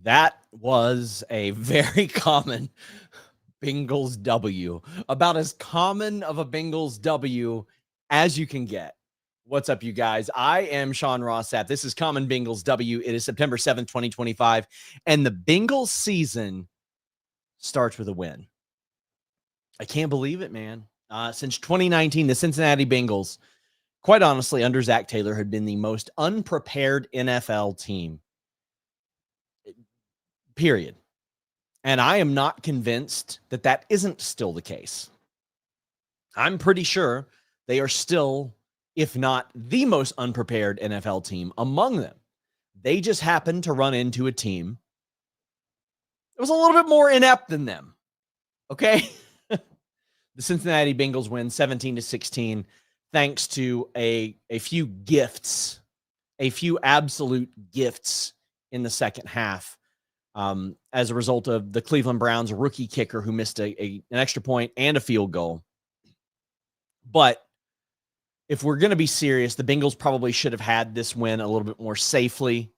That was a very common Bengals W. About as common of a Bengals W as you can get. What's up, you guys? I am Sean Ross Sapp. This is Common Bengals W. It is September 7th, 2025, and the Bengals season starts with a win. I can't believe it, man. Since 2019, the Cincinnati Bengals, quite honestly, under Zac Taylor, had been the most unprepared NFL team, period. And I am not convinced that that isn't still the case. I'm pretty sure they are still, if not the most unprepared NFL team among them. They just happened to run into a team that was a little bit more inept than them. Okay? The Cincinnati Bengals win 17-16 thanks to a few gifts, a few absolute gifts in the second half. As a result of the Cleveland Browns rookie kicker who missed an extra point and a field goal. But if we're going to be serious, the Bengals probably should have had this win a little bit more safely.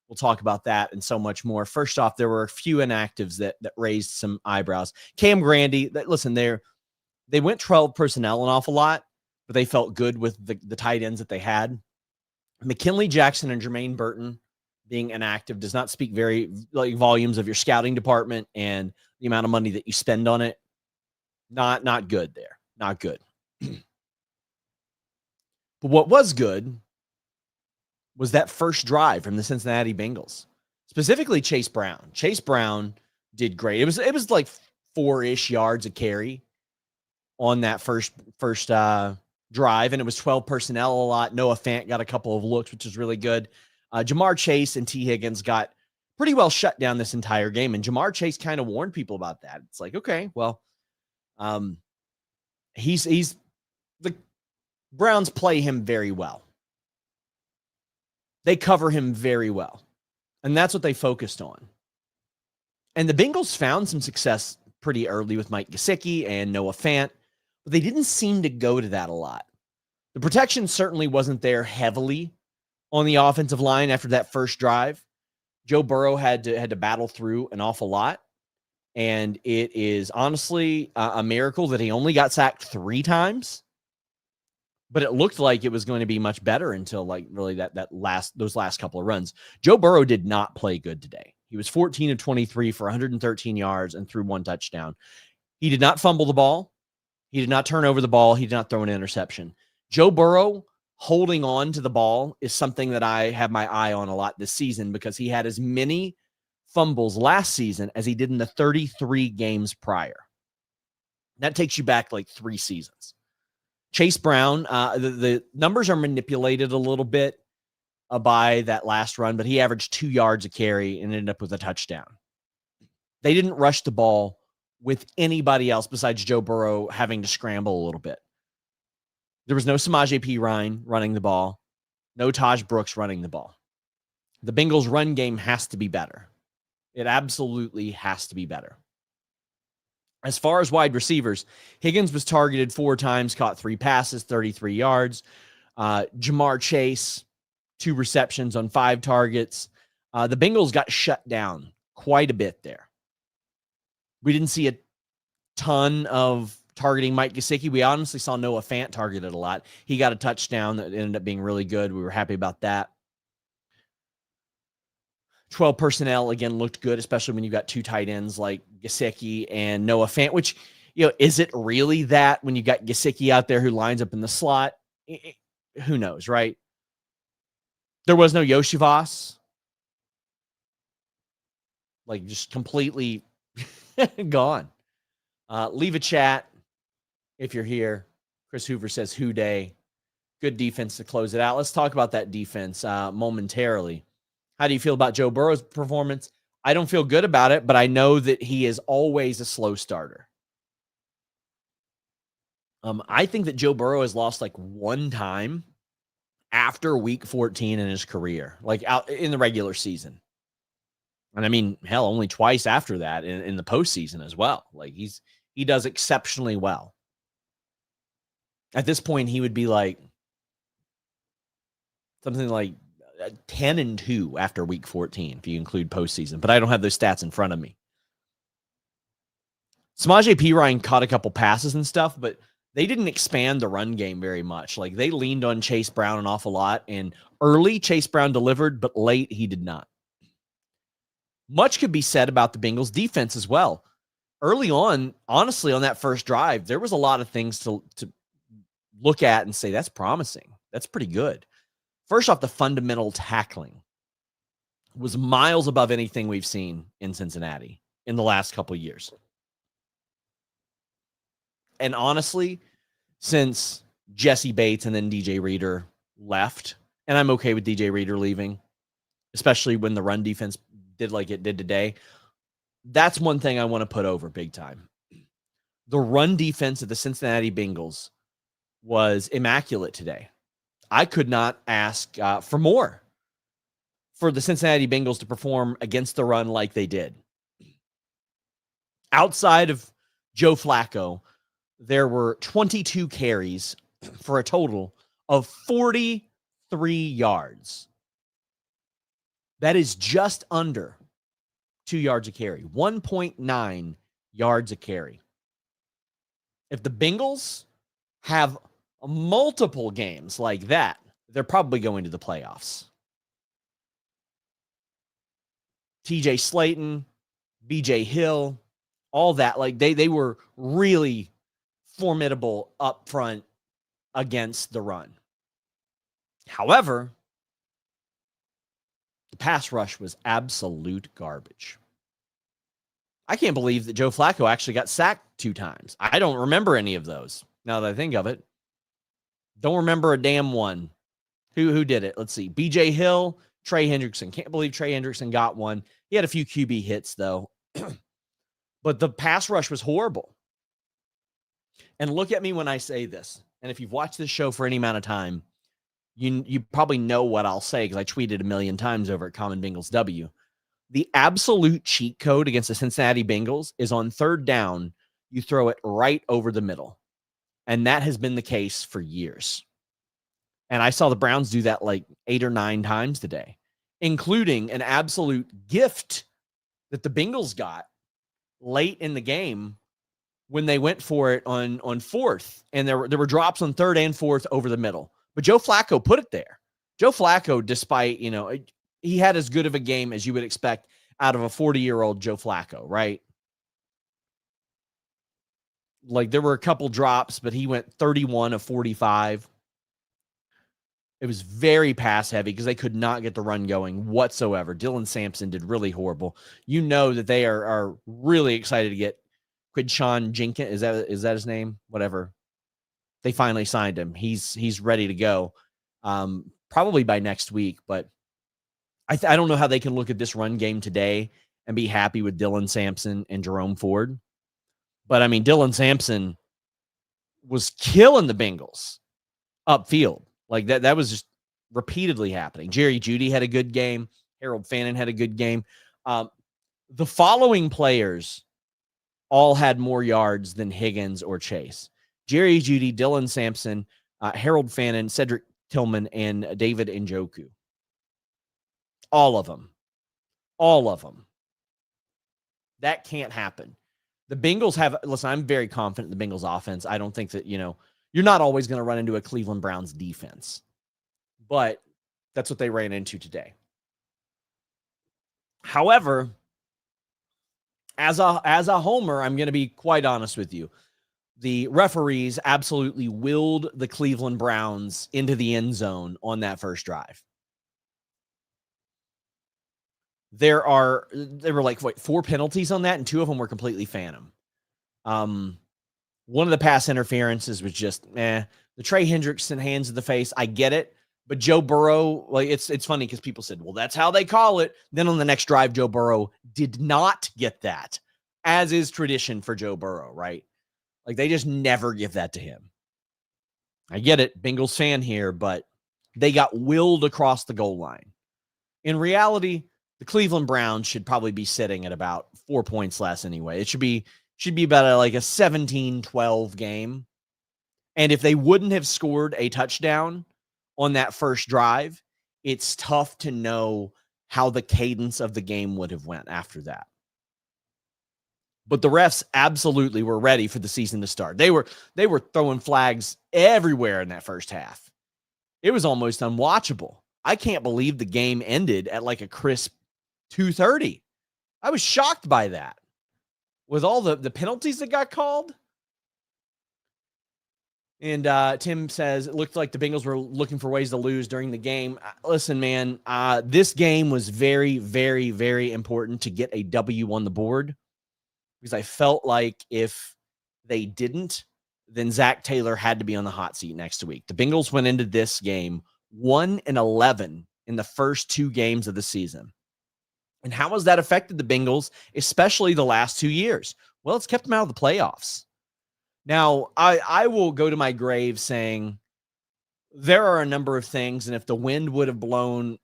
We'll talk about that and so much more. First off, there were a few inactives that raised some eyebrows. Cam Grandy, listen, they went 12 personnel an awful lot, but they felt good with the tight ends that they had. McKinley Jackson and Jermaine Burton being inactive does not speak very volumes of your scouting department and the amount of money that you spend on it. Not good there. Not good. But what was good was that first drive from the Cincinnati Bengals, specifically Chase Brown. Chase Brown did great. It was like 4-ish yards a carry on that first drive, and it was 12 personnel a lot. Noah Fant got a couple of looks, which was really good. Jamar Chase and T. Higgins got pretty well shut down this entire game, and Jamar Chase kind of warned people about that. It's like, okay, well, he's the Browns play him very well. They cover him very well, and that's what they focused on. And the Bengals found some success pretty early with Mike Gesicki and Noah Fant, but they didn't seem to go to that a lot. The protection certainly wasn't there heavily on the offensive line after that first drive. Joe Burrow had to battle through an awful lot, and it is honestly a miracle that he only got sacked 3 times. But it looked like it was going to be much better until really those last couple of runs. Joe Burrow did not play good today. He was 14 of 23 for 113 yards and threw 1 touchdown. He did not fumble the ball. He did not turn over the ball. He did not throw an interception. Joe Burrow holding on to the ball is something that I have my eye on a lot this season because he had as many fumbles last season as he did in the 33 games prior. That takes you back like 3 seasons. Chase Brown, the numbers are manipulated a little bit by that last run, but he averaged 2 yards a carry and ended up with a touchdown. They didn't rush the ball with anybody else besides Joe Burrow having to scramble a little bit. There was no Samaje Perine running the ball, no Taj Brooks running the ball. The Bengals' run game has to be better. It absolutely has to be better. As far as wide receivers, Higgins was targeted 4 times, caught 3 passes, 33 yards. Jamar Chase, 2 receptions on 5 targets. The Bengals got shut down quite a bit there. We didn't see a ton of targeting Mike Gesicki. We honestly saw Noah Fant targeted a lot. He got a touchdown that ended up being really good. We were happy about that. 12 personnel, again, looked good, especially when you got 2 tight ends like Gesicki and Noah Fant, which, is it really that when you got Gesicki out there who lines up in the slot? Who knows, right? There was no Yoshi Voss. Just completely gone. Leave a chat if you're here. Chris Hoover says, "Who day?" Good defense to close it out. Let's talk about that defense momentarily. How do you feel about Joe Burrow's performance? I don't feel good about it, but I know that he is always a slow starter. I think that Joe Burrow has lost 1 time after week 14 in his career, out in the regular season. And I mean, hell, only twice after that in the postseason as well. He does exceptionally well. At this point, he would be something like 10-2 after week 14, if you include postseason, but I don't have those stats in front of me. Samaje Perine caught a couple passes and stuff, but they didn't expand the run game very much. Like, they leaned on Chase Brown an awful lot, and early Chase Brown delivered, but late he did not. Much could be said about the Bengals defense as well. Early on, honestly, on that first drive, there was a lot of things to look at and say, that's promising. That's pretty good. First off, the fundamental tackling was miles above anything we've seen in Cincinnati in the last couple of years. And honestly, since Jesse Bates and then DJ Reader left, and I'm okay with DJ Reader leaving, especially when the run defense did like it did today, that's one thing I want to put over big time. The run defense of the Cincinnati Bengals was immaculate today. I could not ask for more for the Cincinnati Bengals to perform against the run like they did. Outside of Joe Flacco, there were 22 carries for a total of 43 yards. That is just under 2 yards a carry, 1.9 yards a carry. If the Bengals have multiple games like that, they're probably going to the playoffs. TJ Slayton, BJ Hill, all that, like they were really formidable up front against the run. However, the pass rush was absolute garbage. I can't believe that Joe Flacco actually got sacked 2 times. I don't remember any of those now that I think of it. Don't remember a damn one. Who did it? Let's see. BJ Hill, Trey Hendrickson. Can't believe Trey Hendrickson got one. He had a few QB hits, though. But the pass rush was horrible. And look at me when I say this. And if you've watched this show for any amount of time, you probably know what I'll say because I tweeted a million times over at Common Bengals W. The absolute cheat code against the Cincinnati Bengals is on third down, you throw it right over the middle. And that has been the case for years. And I saw the Browns do that like 8 or 9 times today, including an absolute gift that the Bengals got late in the game when they went for it on fourth. And there were drops on third and fourth over the middle. But Joe Flacco put it there. Joe Flacco, despite, he had as good of a game as you would expect out of a 40-year-old Joe Flacco, right? Like, there were a couple drops, but he went 31 of 45. It was very pass heavy because they could not get the run going whatsoever. Dylan Sampson did really horrible. You know that they are really excited to get Quidshawn Jenkins. Is that his name? Whatever. They finally signed him. He's ready to go. Probably by next week, but I don't know how they can look at this run game today and be happy with Dylan Sampson and Jerome Ford. But, I mean, Dylan Sampson was killing the Bengals upfield. Like, that was just repeatedly happening. Jerry Jeudy had a good game. Harold Fannin had a good game. The following players all had more yards than Higgins or Chase. Jerry Jeudy, Dylan Sampson, Harold Fannin, Cedric Tillman, and David Njoku. All of them. All of them. That can't happen. The Bengals listen, I'm very confident in the Bengals offense. I don't think that, you're not always going to run into a Cleveland Browns defense. But that's what they ran into today. However, as a homer, I'm going to be quite honest with you. The referees absolutely willed the Cleveland Browns into the end zone on that first drive. There were like 4 penalties on that, and 2 of them were completely phantom. One of the pass interferences was just the Trey Hendrickson hands in the face. I get it, but Joe Burrow, like it's funny because people said, well, that's how they call it. Then on the next drive, Joe Burrow did not get that, as is tradition for Joe Burrow, right? Like, they just never give that to him. I get it, Bengals fan here, but they got willed across the goal line. In reality, the Cleveland Browns should probably be sitting at about 4 points less anyway. It should be about a 17-12 game. And if they wouldn't have scored a touchdown on that first drive, it's tough to know how the cadence of the game would have went after that. But the refs absolutely were ready for the season to start. They were throwing flags everywhere in that first half. It was almost unwatchable. I can't believe the game ended at like a crisp 2:30. I was shocked by that. With all the penalties that got called. And Tim says it looked like the Bengals were looking for ways to lose during the game. Listen, man, this game was very, very, very important to get a W on the board, because I felt like if they didn't, then Zac Taylor had to be on the hot seat next week. The Bengals went into this game 1-11 in the first 2 games of the season. And how has that affected the Bengals, especially the last 2 years? Well, it's kept them out of the playoffs. Now, I will go to my grave saying there are a number of things, and if the wind would have blown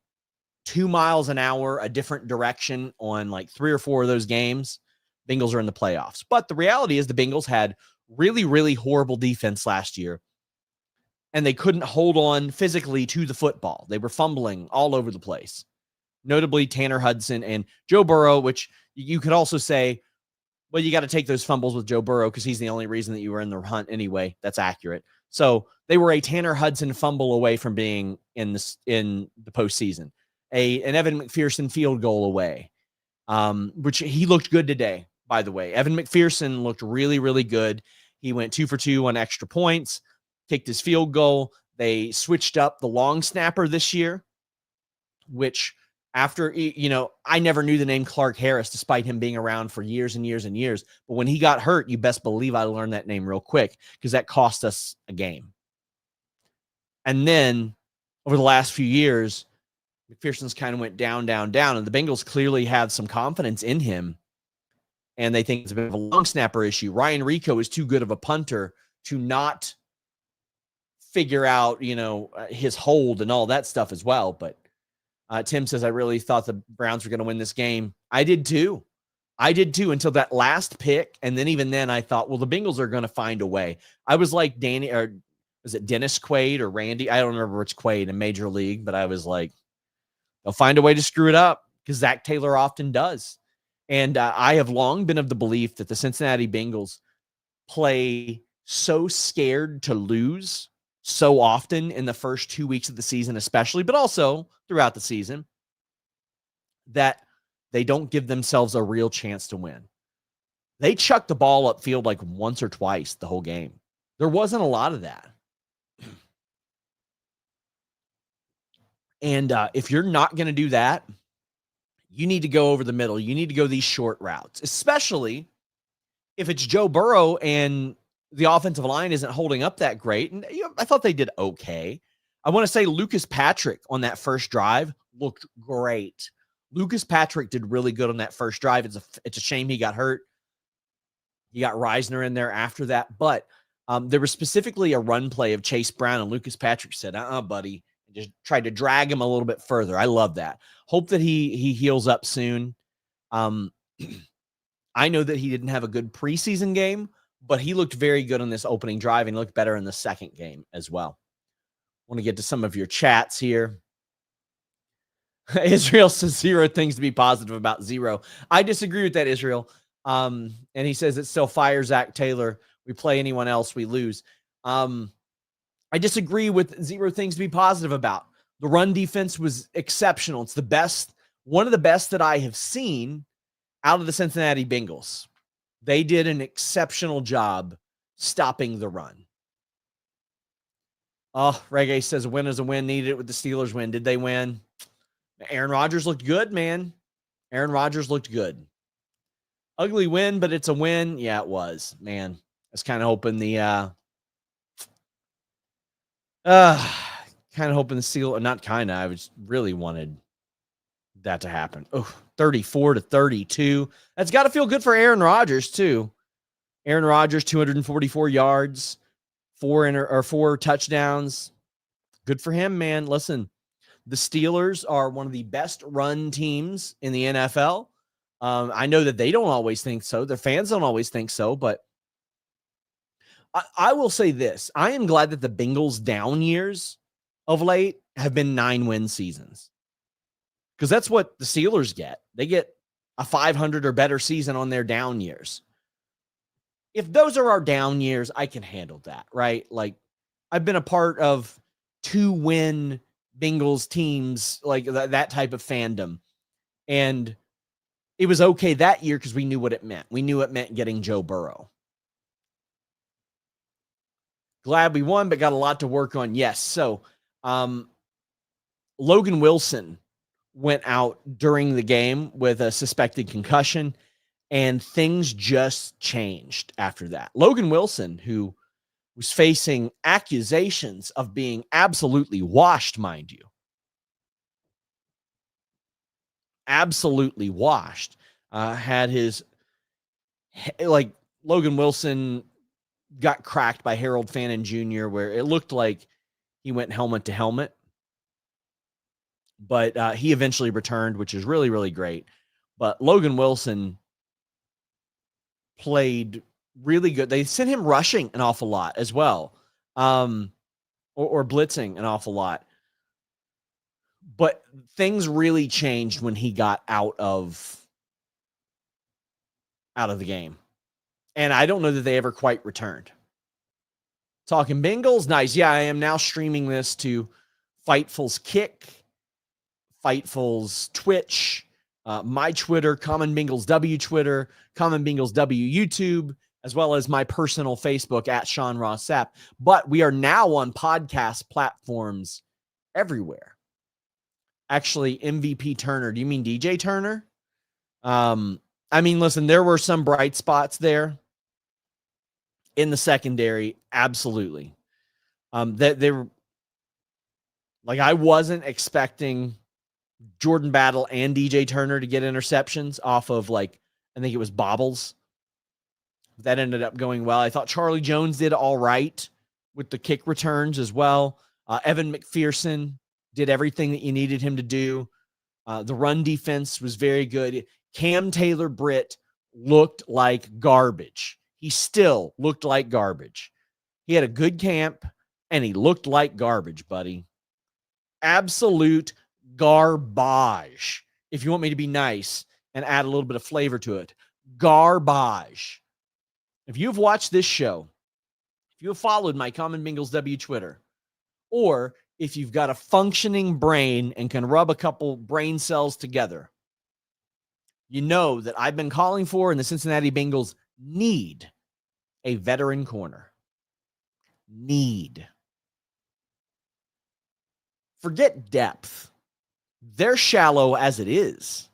2 miles an hour a different direction on like 3 or 4 of those games, Bengals are in the playoffs. But the reality is the Bengals had really, really horrible defense last year, and they couldn't hold on physically to the football. They were fumbling all over the place, notably Tanner Hudson and Joe Burrow, which you could also say, well, you got to take those fumbles with Joe Burrow because he's the only reason that you were in the hunt anyway. That's accurate. So they were a Tanner Hudson fumble away from being in the postseason, an Evan McPherson field goal away, which he looked good today, by the way. Evan McPherson looked really, really good. He went 2 for 2 on extra points, kicked his field goal. They switched up the long snapper this year, which after, I never knew the name Clark Harris, despite him being around for years and years and years. But when he got hurt, you best believe I learned that name real quick, because that cost us a game. And then over the last few years, McPherson's kind of went down, down, down. And the Bengals clearly have some confidence in him, and they think it's a bit of a long snapper issue. Ryan Rico is too good of a punter to not figure out, his hold and all that stuff as well. But Tim says, I really thought the Browns were going to win this game. I did too until that last pick. And then even then I thought, well, the Bengals are going to find a way. I was like Danny, or was it Dennis Quaid or Randy? I don't remember which Quaid in Major League, but I was like, they'll find a way to screw it up, because Zac Taylor often does. And I have long been of the belief that the Cincinnati Bengals play so scared to lose so often in the first 2 weeks of the season, especially, but also throughout the season, that they don't give themselves a real chance to win. They chucked the ball upfield like once or twice the whole game. There wasn't a lot of that. And if you're not going to do that, you need to go over the middle. You need to go these short routes, especially if it's Joe Burrow and the offensive line isn't holding up that great. And I thought they did okay. I want to say Lucas Patrick on that first drive looked great. Lucas Patrick did really good on that first drive. It's a shame he got hurt. You got Reisner in there after that. But there was specifically a run play of Chase Brown, and Lucas Patrick said, buddy, and just tried to drag him a little bit further. I love that. Hope that he heals up soon. I know that he didn't have a good preseason game, but he looked very good on this opening drive, and he looked better in the second game as well. I want to get to some of your chats here. Israel says 0 things to be positive about 0. I disagree with that, Israel. And he says it still fires Zac Taylor. We play anyone else, we lose. I disagree with 0 things to be positive about. The run defense was exceptional. It's the best, one of the best that I have seen out of the Cincinnati Bengals. They did an exceptional job stopping the run. Oh, Reggae says a win is a win. Needed it with the Steelers win. Did they win? Aaron Rodgers looked good, man. Aaron Rodgers looked good. Ugly win, but it's a win. Yeah, it was, man. I was kind of hoping the Steelers, not kind of, I was really wanted that to happen. Oh, 34-32. That's got to feel good for Aaron Rodgers too. Aaron Rodgers, 244 yards, 4 touchdowns. Good for him, man. Listen, the Steelers are one of the best run teams in the NFL. I know that they don't always think so. Their fans don't always think so, but I will say this. I am glad that the Bengals' down years of late have been 9-win seasons. Because that's what the Steelers get. They get a 500 or better season on their down years. If those are our down years, I can handle that, right? Like, I've been a part of 2-win Bengals teams, like that type of fandom. And it was okay that year because we knew what it meant. We knew it meant getting Joe Burrow. Glad we won, but got a lot to work on. Yes. So, Logan Wilson went out during the game with a suspected concussion, and things just changed after that. Logan Wilson, who was facing accusations of being absolutely washed, mind you. Absolutely washed. Had his, like, Logan Wilson got cracked by Harold Fannin Jr., where it looked like he went helmet to helmet. But he eventually returned, which is really, really great. But Logan Wilson played really good. They sent him rushing an awful lot as well, or blitzing an awful lot. But things really changed when he got out of the game. And I don't know that they ever quite returned. Talking Bengals, nice. Yeah, I am now streaming this to Fightful's Kick, Fightful's Twitch, my Twitter, Common Bengals W Twitter, Common Bengals W YouTube, as well as my personal Facebook at Sean Ross Sapp. But we are now on podcast platforms everywhere. Actually, MVP Turner. Do you mean DJ Turner? I mean, listen, there were some bright spots there in the secondary. Absolutely. That they were, like, I wasn't expecting Jordan Battle and DJ Turner to get interceptions off of, like, I think it was bobbles. That ended up going well. I thought Charlie Jones did all right with the kick returns as well. Evan McPherson did everything that you needed him to do. The run defense was very good. Cam Taylor-Britt looked like garbage. He still looked like garbage. He had a good camp, and he looked like garbage, buddy. Absolute garbage. If you want me to be nice and add a little bit of flavor to it. Garbage. If you've watched this show, if you have followed my Common Bengals W Twitter, or if you've got a functioning brain and can rub a couple brain cells together, you know that I've been calling for, and the Cincinnati Bengals need a veteran corner. Need. Forget depth. They're shallow as it is.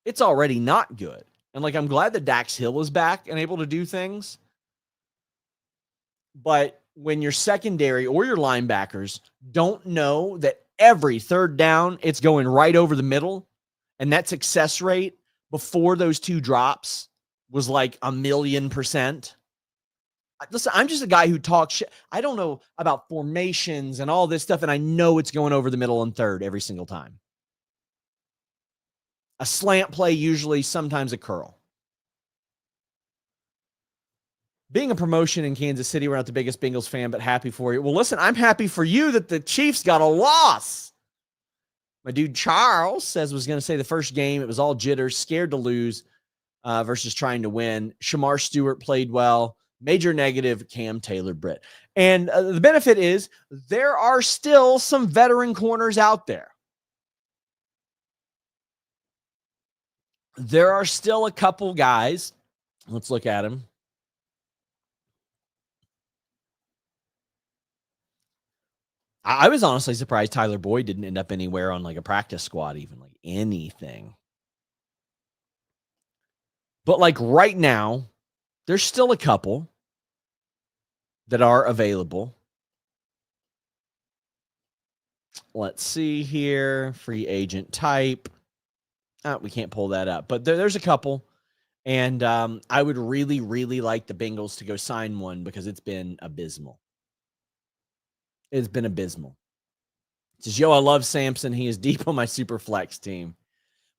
It's already not good. And, like, I'm glad that Dax Hill is back and able to do things. But when your secondary or your linebackers don't know that every third down, it's going right over the middle, and that success rate before those two drops was like 1,000,000%. Listen, I'm just a guy who talks shit. I don't know about formations and all this stuff, and I know it's going over the middle and third every single time. A slant play, usually, sometimes a curl. Being a promotion in Kansas City, we're not the biggest Bengals fan, but happy for you. Well, listen, I'm happy for you that the Chiefs got a loss. My dude Charles says was going to say the first game, it was all jitters, scared to lose versus trying to win. Shamar Stewart played well. Major negative, Cam Taylor-Britt. And the benefit is there are still some veteran corners out there. There are still a couple guys. Let's look at them. I was honestly surprised Tyler Boyd didn't end up anywhere on, like, a practice squad, even, like, anything. But, like, right now, there's still a couple that are available. Let's see here. Free agent type. We can't pull that up. But there's a couple. And I would really, really like the Bengals to go sign one because it's been abysmal. It's been abysmal. It says, yo, I love Sampson. He is deep on my super flex team.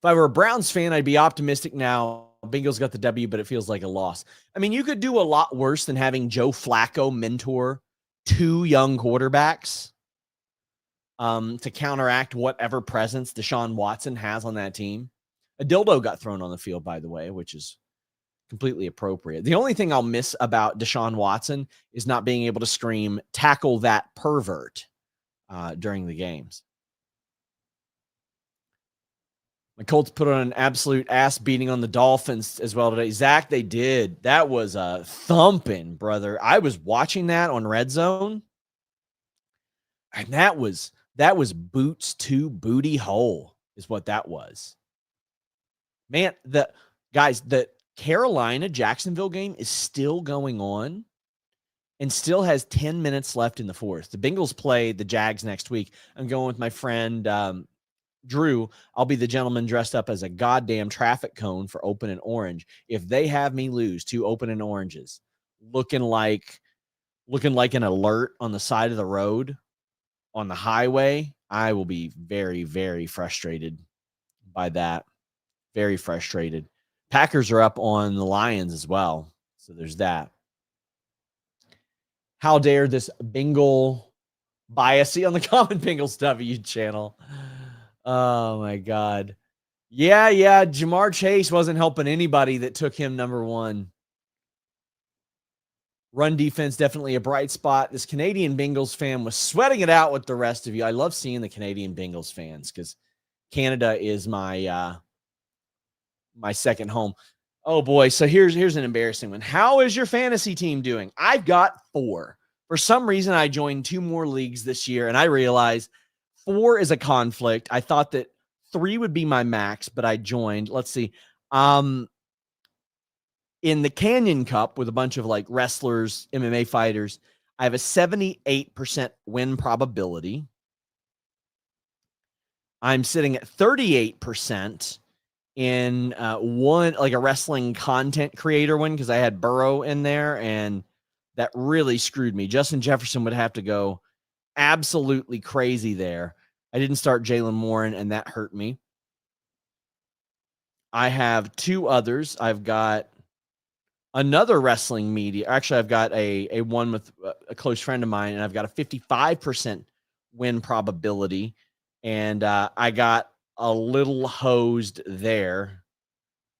If I were a Browns fan, I'd be optimistic now. Bengals got the W, but it feels like a loss. I mean, you could do a lot worse than having Joe Flacco mentor two young quarterbacks. to counteract whatever presence Deshaun Watson has on that team. A dildo got thrown on the field, by the way, which is completely appropriate. The only thing I'll miss about Deshaun Watson is not being able to scream, tackle that pervert during the games. My Colts put on an absolute ass beating on the Dolphins as well today. Zach, they did. That was a thumping, brother. I was watching that on Red Zone, and that was boots to booty hole is what that was. Man, the Carolina-Jacksonville game is still going on and still has 10 minutes left in the fourth. The Bengals play the Jags next week. I'm going with my friend Drew. I'll be the gentleman dressed up as a goddamn traffic cone for open and orange. If they have me lose 2 open and oranges, looking like an alert on the side of the road on the highway, I will be very, very frustrated by that. Very frustrated. Packers are up on the Lions as well. So there's that. How dare this Bengal bias on the Common Bengals W channel. Oh, my God. Yeah. Jamar Chase wasn't helping anybody that took him number 1. Run defense, definitely a bright spot. This Canadian Bengals fan was sweating it out with the rest of you. I love seeing the Canadian Bengals fans because Canada is my second home. Oh, boy. So here's an embarrassing one. How is your fantasy team doing? I've got 4. For some reason, I joined 2 more leagues this year, and I realized 4 is a conflict. I thought that 3 would be my max, but I joined. Let's see. In the Canyon Cup with a bunch of like wrestlers, MMA fighters, I have a 78% win probability. I'm sitting at 38% in one, like a wrestling content creator one, because I had Burrow in there, and that really screwed me. Justin Jefferson would have to go absolutely crazy there. I didn't start Jalen Warren, and that hurt me. I have 2 others. I've got another wrestling media. Actually, I've got a one with a close friend of mine, and I've got a 55% win probability, and I got a little hosed there.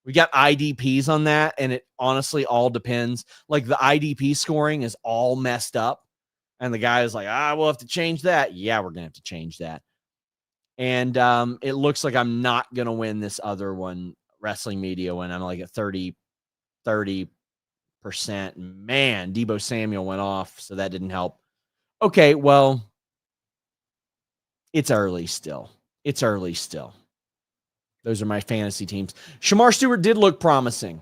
We got IDPs on that, and it honestly all depends. Like the IDP scoring is all messed up, and the guy is like, we'll have to change that. Yeah, we're gonna have to change that. And it looks like I'm not gonna win this other one, wrestling media, when I'm like at 30%. Man, Deebo Samuel went off, so that didn't help. Okay, well, it's early still. Those are my fantasy teams. Shamar Stewart did look promising.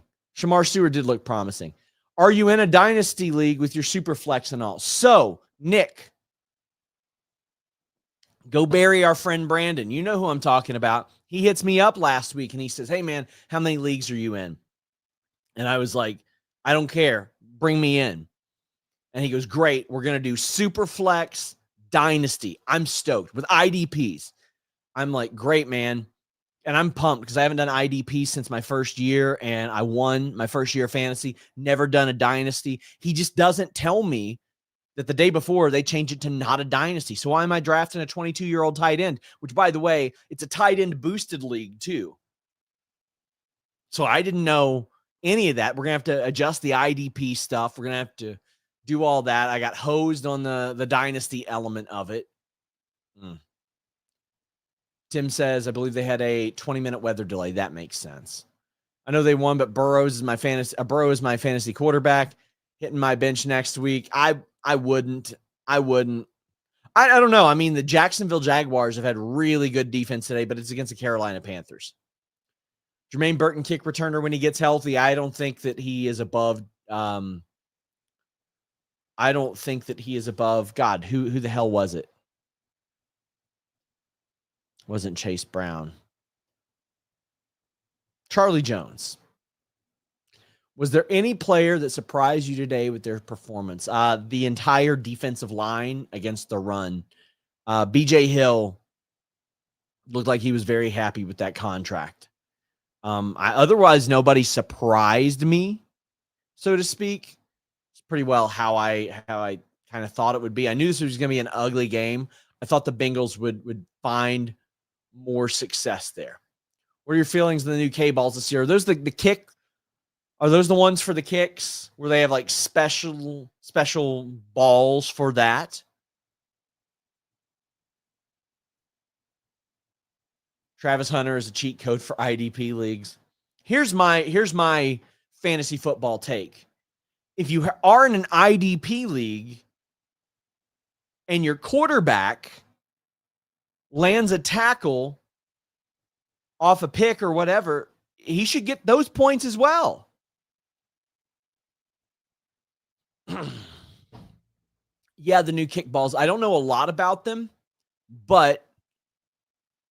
Are you in a dynasty league with your super flex and all? So, Nick, go bury our friend Brandon. You know who I'm talking about. He hits me up last week and he says, hey, man, how many leagues are you in? And I was like, I don't care. Bring me in. And he goes, great. We're going to do super flex dynasty. I'm stoked with IDPs. I'm like, great, man. And I'm pumped because I haven't done IDP since my first year, and I won my first year of fantasy, never done a dynasty. He just doesn't tell me that the day before they change it to not a dynasty. So why am I drafting a 22-year-old tight end, which, by the way, it's a tight end boosted league too. So I didn't know any of that. We're going to have to adjust the IDP stuff. We're going to have to do all that. I got hosed on the dynasty element of it. Tim says, I believe they had a 20-minute weather delay. That makes sense. I know they won, but Burrow is my fantasy quarterback. Hitting my bench next week. I wouldn't. I don't know. I mean, the Jacksonville Jaguars have had really good defense today, but it's against the Carolina Panthers. Jermaine Burton, kick returner when he gets healthy. I don't think that he is above. God, who the hell was it? Wasn't Chase Brown. Charlie Jones. Was there any player that surprised you today with their performance? The entire defensive line against the run. BJ Hill looked like he was very happy with that contract. Otherwise, nobody surprised me, so to speak. It's pretty well how I kind of thought it would be. I knew this was going to be an ugly game. I thought the Bengals would find more success there. What are your feelings on the new K-balls this year? Are those the kick? Are those the ones for the kicks where they have like special balls for that? Travis Hunter is a cheat code for IDP leagues. Here's my fantasy football take. If you are in an IDP league and your quarterback lands a tackle off a pick or whatever, he should get those points as well. Yeah, the new kickballs. I don't know a lot about them, but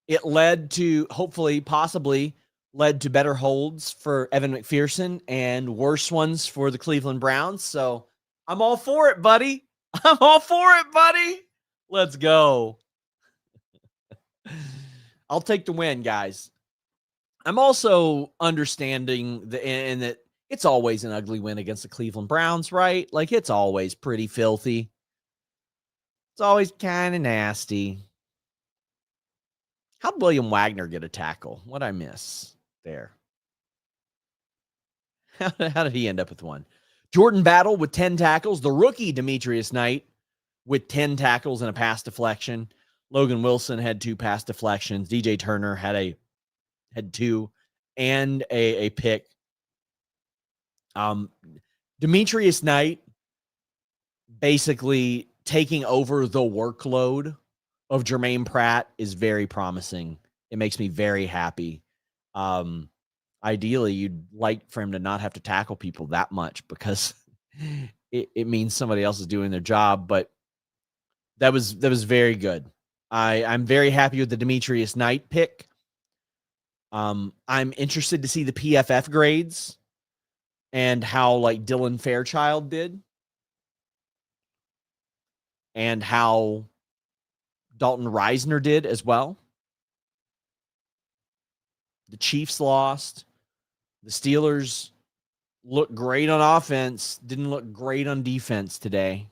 it led to, hopefully, possibly led to better holds for Evan McPherson and worse ones for the Cleveland Browns. So I'm all for it, buddy. I'm all for it, buddy. Let's go. I'll take the win, guys. I'm also understanding that it's always an ugly win against the Cleveland Browns, right? Like, it's always pretty filthy. It's always kind of nasty. How'd William Wagner get a tackle? What'd I miss there? How did he end up with one? Jordan Battle with 10 tackles. The rookie Demetrius Knight with 10 tackles and a pass deflection. Logan Wilson had 2 pass deflections. DJ Turner had 2 and a pick. Demetrius Knight basically taking over the workload of Jermaine Pratt is very promising. It makes me very happy. Ideally, you'd like for him to not have to tackle people that much because it means somebody else is doing their job. But that was very good. I'm very happy with the Demetrius Knight pick. I'm interested to see the PFF grades and how like Dylan Fairchild did and how Dalton Reisner did as well. The Chiefs lost. The Steelers looked great on offense, didn't look great on defense today.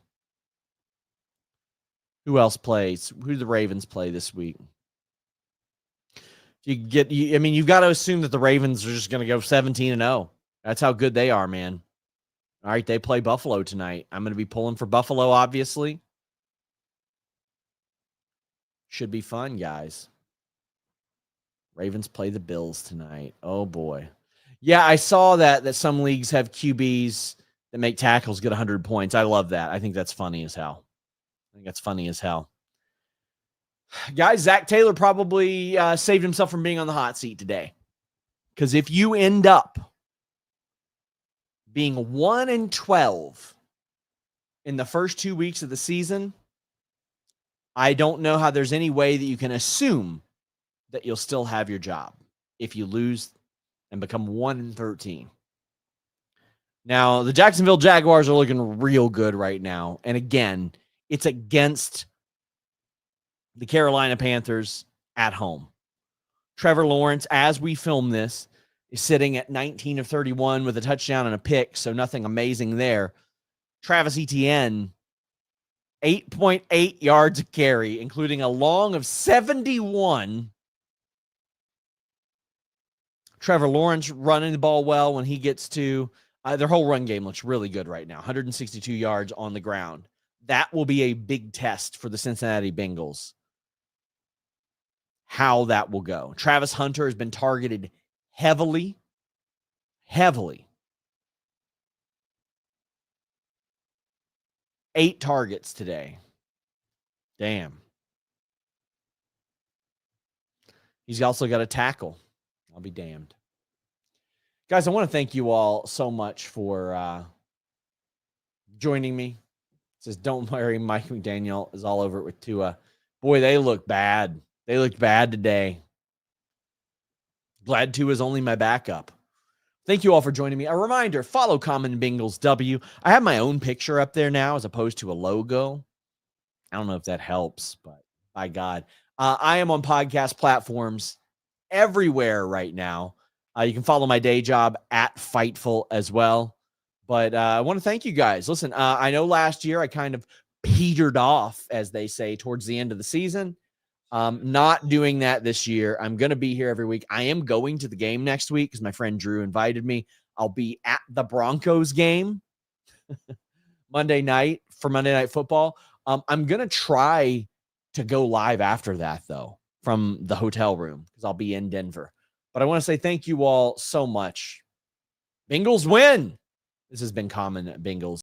Who else plays? Who do the Ravens play this week? You've got to assume that the Ravens are just going to go 17-0. That's how good they are, man. All right, they play Buffalo tonight. I'm going to be pulling for Buffalo, obviously. Should be fun, guys. Ravens play the Bills tonight. Oh, boy. Yeah, I saw that some leagues have QBs that make tackles get 100 points. I love that. I think that's funny as hell. Guys, Zac Taylor probably saved himself from being on the hot seat today. Because if you end up being 1-12 in the first 2 weeks of the season, I don't know how there's any way that you can assume that you'll still have your job if you lose and become 1-13. Now, the Jacksonville Jaguars are looking real good right now. And again, it's against the Carolina Panthers at home. Trevor Lawrence, as we film this, is sitting at 19 of 31 with a touchdown and a pick, so nothing amazing there. Travis Etienne, 8.8 yards a carry, including a long of 71. Trevor Lawrence running the ball well when he gets to their whole run game looks really good right now. 162 yards on the ground. That will be a big test for the Cincinnati Bengals. How that will go. Travis Hunter has been targeted heavily. 8 targets today. Damn. He's also got a tackle. I'll be damned. Guys, I want to thank you all so much for joining me. It says, don't worry, Mike McDaniel is all over it with Tua. Boy, they look bad. They looked bad today. Glad Tua's only my backup. Thank you all for joining me. A reminder, follow Common Bengals W. I have my own picture up there now as opposed to a logo. I don't know if that helps, but by God. I am on podcast platforms everywhere right now. You can follow my day job at Fightful as well. But I want to thank you guys. Listen, I know last year I kind of petered off, as they say, towards the end of the season. Not doing that this year. I'm going to be here every week. I am going to the game next week because my friend Drew invited me. I'll be at the Broncos game Monday night for Monday Night Football. I'm going to try to go live after that, though, from the hotel room because I'll be in Denver. But I want to say thank you all so much. Bengals win. This has been Common Bengals.